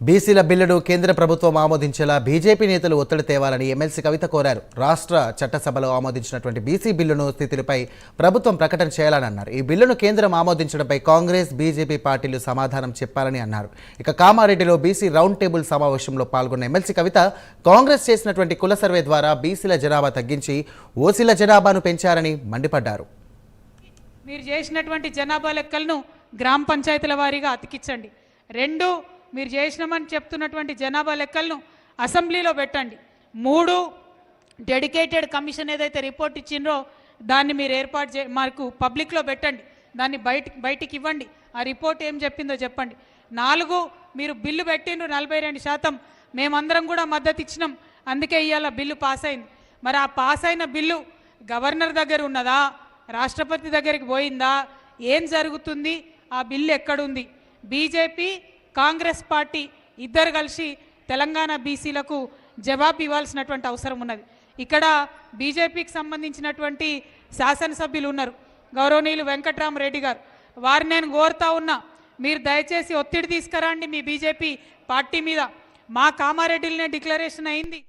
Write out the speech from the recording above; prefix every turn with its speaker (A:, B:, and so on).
A: బీసీల బిల్లును కేంద్ర ప్రభుత్వం ఆమోదించేలా బీజేపీ నేతలు ఒత్తిడి తేవాలని ఎమ్మెల్సీ కవిత కోరారు. రాష్ట్ర చట్టసభలో ఆమోదించినటువంటి బీసీ బిల్లును స్థితిపై ప్రభుత్వం ప్రకటన చేయాలని అన్నారు. ఈ బిల్లును కేంద్రం ఆమోదించడంపై కాంగ్రెస్, బీజేపీ పార్టీలు సమాధానం చెప్పాలని అన్నారు. ఇక కామారెడ్డిలో బీసీ రౌండ్ టేబుల్ సమావేశంలో పాల్గొన్న ఎమ్మెల్సీ కవిత కాంగ్రెస్ చేసినటువంటి కుల సర్వే ద్వారా బీసీల జనాభా తగ్గించి ఓసీల జనాభాను పెంచారని మండిపడ్డారు.
B: మీరు చేసినటువంటి జనాభా లెక్కలను గ్రామ పంచాయతీల వారీగా అతికించండి. రెండు, మీరు చేసినామని చెప్తున్నటువంటి జనాభా లెక్కలను అసెంబ్లీలో పెట్టండి. మూడు, డెడికేటెడ్ కమిషన్ ఏదైతే రిపోర్ట్ ఇచ్చిండ్రో దాన్ని మీరు ఏర్పాటు మాకు పబ్లిక్లో పెట్టండి, దాన్ని బయటికి ఇవ్వండి, ఆ రిపోర్ట్ ఏం చెప్పిందో చెప్పండి. నాలుగు, మీరు బిల్లు పెట్టిండ్రు 42%, మేమందరం కూడా మద్దతు ఇచ్చినాం, అందుకే ఇవాళ బిల్లు పాస్ అయింది. మరి ఆ పాస్ అయిన బిల్లు గవర్నర్ దగ్గర ఉన్నదా, రాష్ట్రపతి దగ్గరికి పోయిందా, ఏం జరుగుతుంది, ఆ బిల్లు ఎక్కడుంది? బీజేపీ కాంగ్రెస్ పార్టీ ఇద్దరు కలిసి తెలంగాణ బీసీలకు జవాబు ఇవ్వాల్సినటువంటి అవసరం ఉన్నది. ఇక్కడ బీజేపీకి సంబంధించినటువంటి శాసనసభ్యులు ఉన్నారు, గౌరవనీయులు వెంకట్రామరెడ్డి గారు. వారిని నేను కోరుతా ఉన్నా, మీరు దయచేసి ఒత్తిడి తీసుకురండి మీ బీజేపీ పార్టీ మీద. మా కామారెడ్డిలోనే డిక్లరేషన్ అయింది.